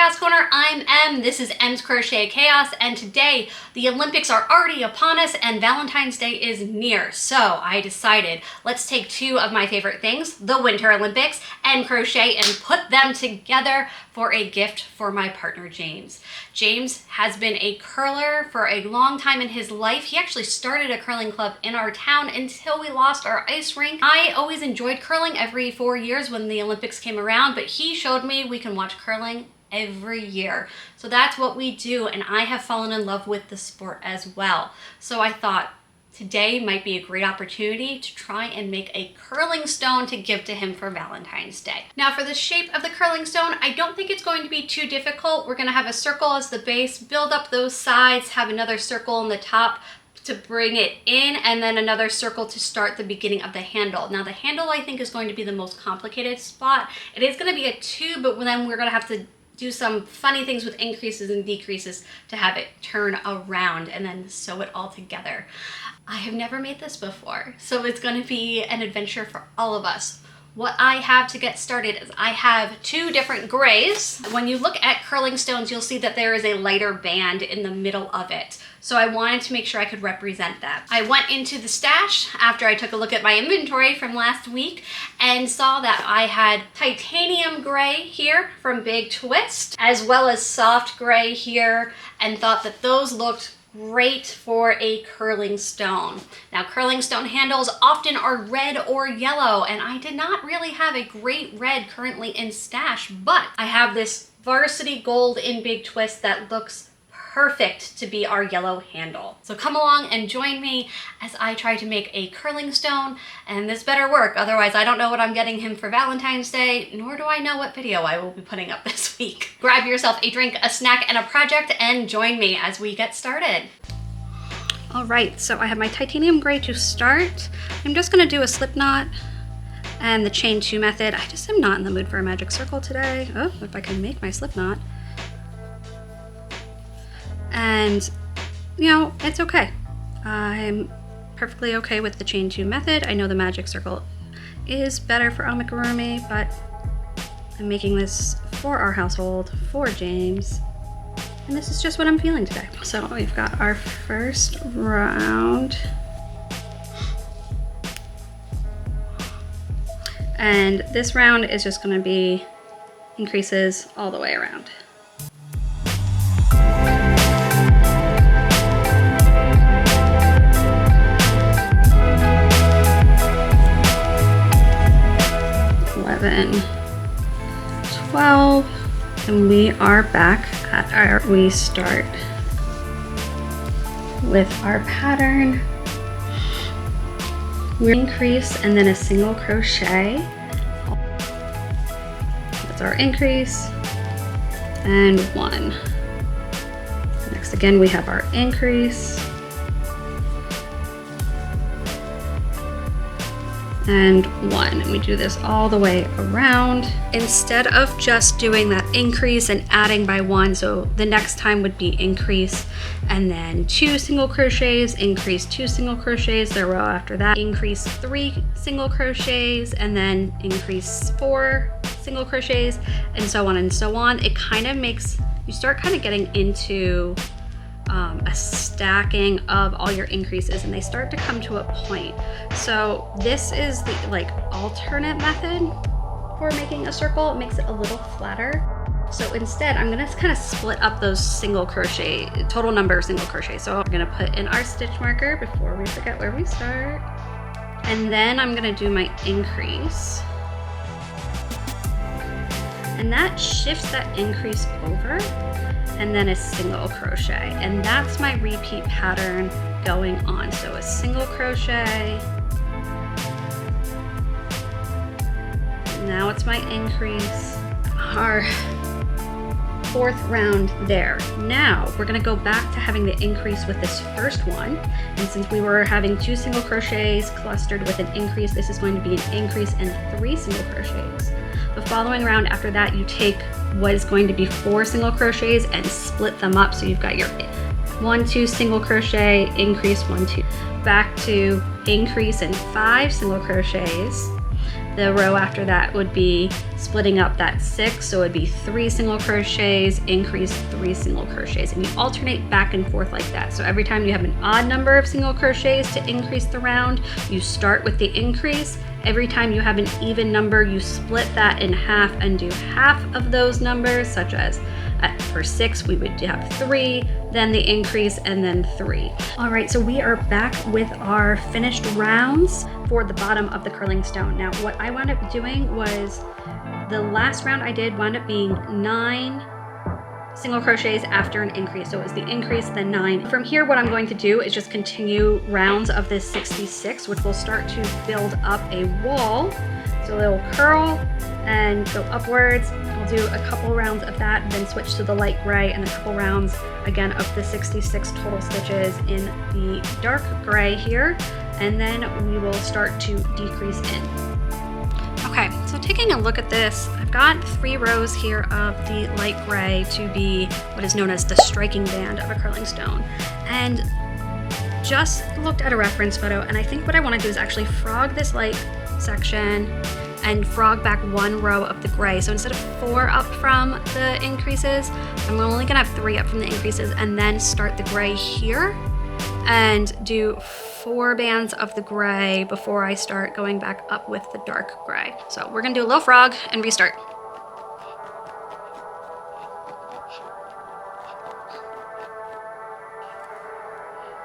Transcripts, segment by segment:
Chaos Corner. I'm Em. This is Em's Crochet Chaos, and today the Olympics are already upon us and Valentine's Day is near. So I decided let's take two of my favorite things, the Winter Olympics and crochet, and put them together for a gift for my partner James. James has been a curler for a long time in his life. He actually started a curling club in our town until we lost our ice rink. I always enjoyed curling every 4 years when the Olympics came around, but he showed me we can watch curling every year. So that's what we do, and I have fallen in love with the sport as well. So I thought today might be a great opportunity to try and make a curling stone to give to him for Valentine's Day. Now for the shape of the curling stone, I don't think it's going to be too difficult. We're gonna have a circle as the base, build up those sides, have another circle on the top to bring it in, and then another circle to start the beginning of the handle. Now the handle I think is going to be the most complicated spot. It is gonna be a tube, but then we're gonna have to do some funny things with increases and decreases to have it turn around and then sew it all together. I have never made this before, so it's going to be an adventure for all of us. What I have to get started is I have two different grays. When you look at curling stones, you'll see that there is a lighter band in the middle of it. So I wanted to make sure I could represent that. I went into the stash after I took a look at my inventory from last week and saw that I had titanium gray here from Big Twist, as well as soft gray here, and thought that those looked great for a curling stone. Now curling stone handles often are red or yellow, and I did not really have a great red currently in stash, but I have this varsity gold in Big Twist that looks perfect to be our yellow handle. So come along and join me as I try to make a curling stone, and this better work, otherwise I don't know what I'm getting him for Valentine's Day, nor do I know what video I will be putting up this week. Grab yourself a drink, a snack, and a project, and join me as we get started. All right, so I have my titanium gray to start. I'm just gonna do a slip knot and the chain 2 method. I just am not in the mood for a magic circle today. Oh, if I can make my slip knot. And, you know, it's okay. I'm perfectly okay with the chain 2 method. I know the magic circle is better for amigurumi, but I'm making this for our household, for James, and this is just what I'm feeling today. So we've got our first round, and this round is just going to be increases all the way around. Then 12, and we are back at our, we start with our pattern. We increase and then a single crochet. That's our increase, and 1. Next again we have our increase, and 1, and we do this all the way around instead of just doing that increase and adding by 1. So the next time would be increase and then 2 single crochets, increase 2 single crochets, the row after that increase 3 single crochets, and then increase 4 single crochets, and so on and so on. It kind of makes you start kind of getting into a stacking of all your increases, and they start to come to a point. So this is the alternate method for making a circle. It makes it a little flatter. So instead I'm gonna kind of split up those single crochet, total number of single crochet. So I'm gonna put in our stitch marker before we forget where we start, and then I'm gonna do my increase, and that shifts that increase over, and then a single crochet, and that's my repeat pattern going on. So a single crochet, now it's my increase, our 4th round there. Now we're gonna go back to having the increase with this first one, and since we were having 2 single crochets clustered with an increase, this is going to be an increase and 3 single crochets. The following round after that, you take what is going to be 4 single crochets and split them up, so you've got your 1, 2 single crochet, increase 1, 2, back to increase and 5 single crochets, The row after that would be splitting up that 6, so it would be 3 single crochets, increase 3 single crochets, and you alternate back and forth like that. So every time you have an odd number of single crochets to increase the round, you start with the increase. Every time you have an even number, you split that in half and do half of those numbers, such as for 6, we would have 3, then the increase, and then 3. All right, so we are back with our finished rounds for the bottom of the curling stone. Now, what I wound up doing was the last round I did wound up being 9 single crochets after an increase. So it was the increase, then 9. From here, what I'm going to do is just continue rounds of this 66, which will start to build up a wall. So it'll curl and go upwards. I'll do a couple rounds of that, then switch to the light gray, and a couple rounds again of the 66 total stitches in the dark gray here. And then we will start to decrease in. Okay, so taking a look at this, I've got 3 rows here of the light gray to be what is known as the striking band of a curling stone. And just looked at a reference photo, and I think what I want to do is actually frog this light section and frog back 1 row of the gray. So instead of 4 up from the increases, I'm only gonna have 3 up from the increases, and then start the gray here and do 4 bands of the gray before I start going back up with the dark gray. So we're gonna do a little frog and restart.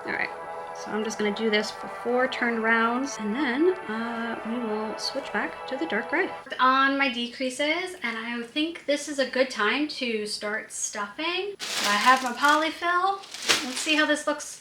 All right, so I'm just gonna do this for 4 turned rounds, and then we will switch back to the dark gray. On my decreases, and I think this is a good time to start stuffing. I have my polyfill. Let's see how this looks.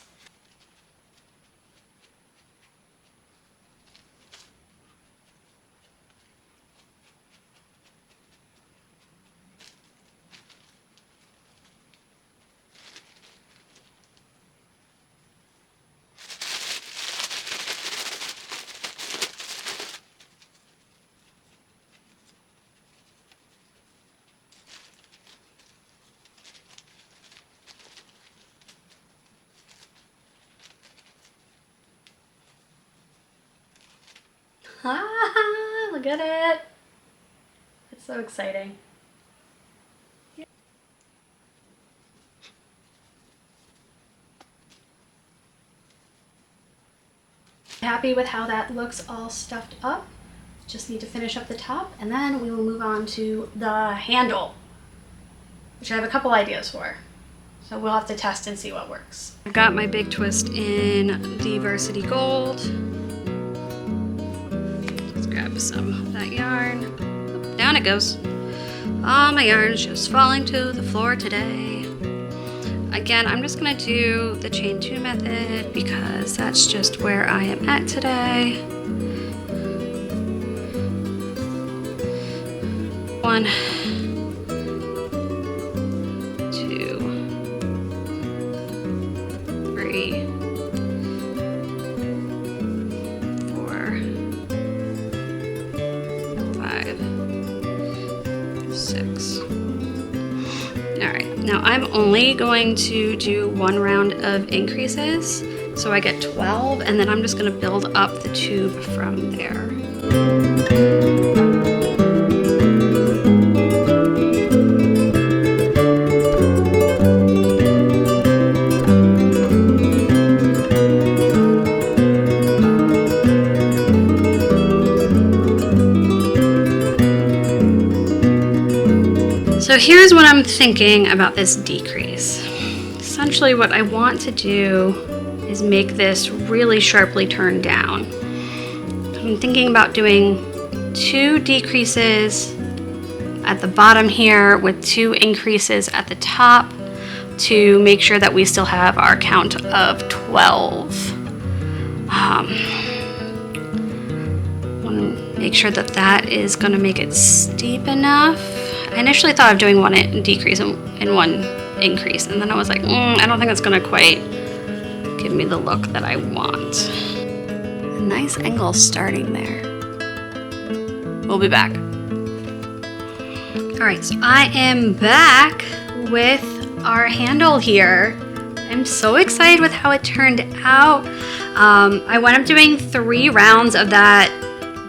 Ah, look at it. It's so exciting. Happy with how that looks all stuffed up. Just need to finish up the top, and then we will move on to the handle, which I have a couple ideas for. So we'll have to test and see what works. I've got my big twist in Diversity Gold. Grab some of that yarn. Oop, down it goes. All my yarn's just falling to the floor today. Again, I'm just gonna do the chain 2 method because that's just where I am at today. 1, 2, 3, 4, 5, 6. All right, now I'm only going to do 1 round of increases, so I get 12, and then I'm just gonna build up the tube from there. So here's what I'm thinking about this decrease. Essentially what I want to do is make this really sharply turned down. I'm thinking about doing 2 decreases at the bottom here with 2 increases at the top to make sure that we still have our count of 12. Want to make sure that that is going to make it steep enough. I initially thought of doing 1 decrease and 1 increase, and then I was like, I don't think it's gonna quite give me the look that I want. A nice angle starting there. We'll be back. All right, so I am back with our handle here. I'm so excited with how it turned out. I wound up doing 3 rounds of that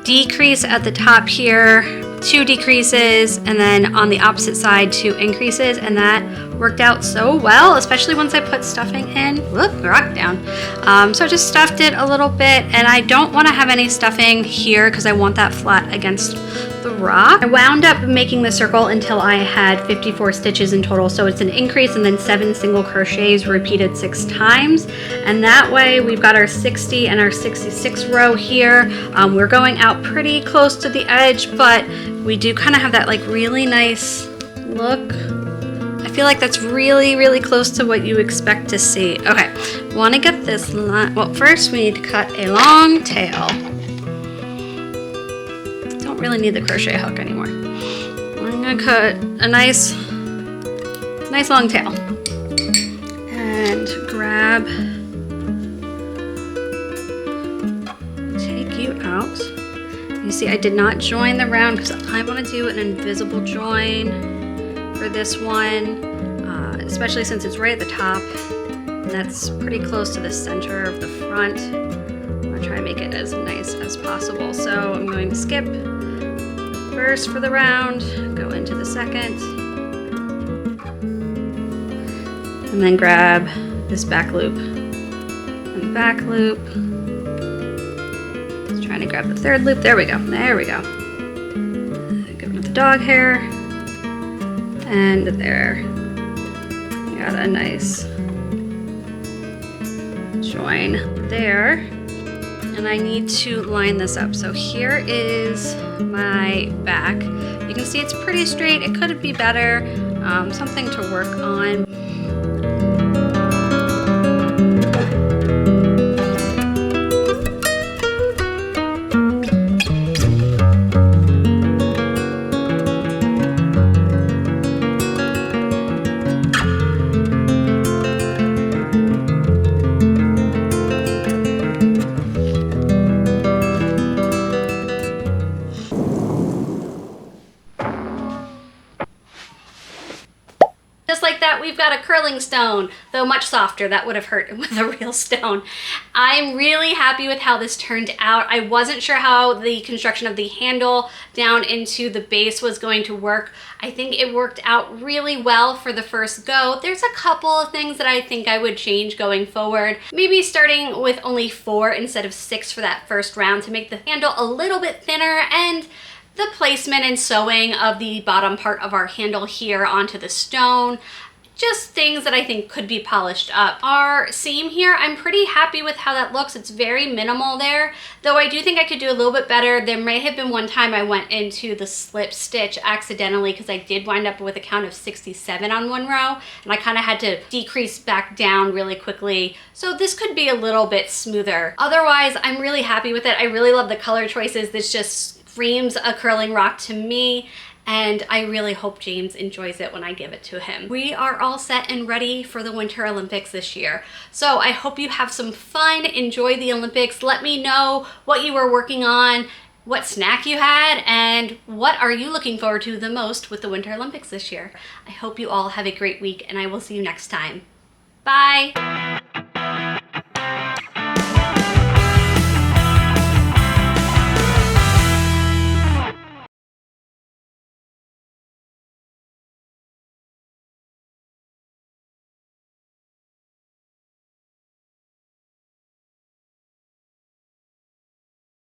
decrease at the top here, 2 decreases, and then on the opposite side 2 increases, and that worked out so well, especially once I put stuffing in. Whoop, rock down. So I just stuffed it a little bit, and I don't want to have any stuffing here because I want that flat against the rock. I wound up making the circle until I had 54 stitches in total, so it's an increase and then 7 single crochets repeated 6 times, and that way we've got our 60 and our 66 row here. We're going out pretty close to the edge, but we do kind of have that like really nice look. I feel like that's really, really close to what you expect to see. Okay, want to get this line. Well, first we need to cut a long tail. Don't really need the crochet hook anymore. I'm gonna cut a nice long tail and grab, take you out. You see, I did not join the round because I want to do an invisible join for this one, especially since it's right at the top, and that's pretty close to the center of the front. I'm going to try and make it as nice as possible. So I'm going to skip the first for the round, go into the second, and then grab this back loop and back loop. Trying to grab the third loop. There we go. There we go. Go with the dog hair. And there. Got a nice join there. And I need to line this up. So here is my back. You can see it's pretty straight. It could be better. Something to work on. Just like that, we've got a curling stone, though much softer. That would have hurt with a real stone. I'm really happy with how this turned out. I wasn't sure how the construction of the handle down into the base was going to work. I think it worked out really well for the first go. There's a couple of things that I think I would change going forward. Maybe starting with only 4 instead of 6 for that first round to make the handle a little bit thinner, and the placement and sewing of the bottom part of our handle here onto the stone. Just things that I think could be polished up. Our seam here, I'm pretty happy with how that looks. It's very minimal there, though I do think I could do a little bit better. There may have been one time I went into the slip stitch accidentally because I did wind up with a count of 67 on one row, and I kind of had to decrease back down really quickly. So this could be a little bit smoother. Otherwise, I'm really happy with it. I really love the color choices. This just screams a curling rock to me, and I really hope James enjoys it when I give it to him. We are all set and ready for the Winter Olympics this year. So I hope you have some fun, enjoy the Olympics. Let me know what you were working on, what snack you had, and what are you looking forward to the most with the Winter Olympics this year. I hope you all have a great week, and I will see you next time. Bye.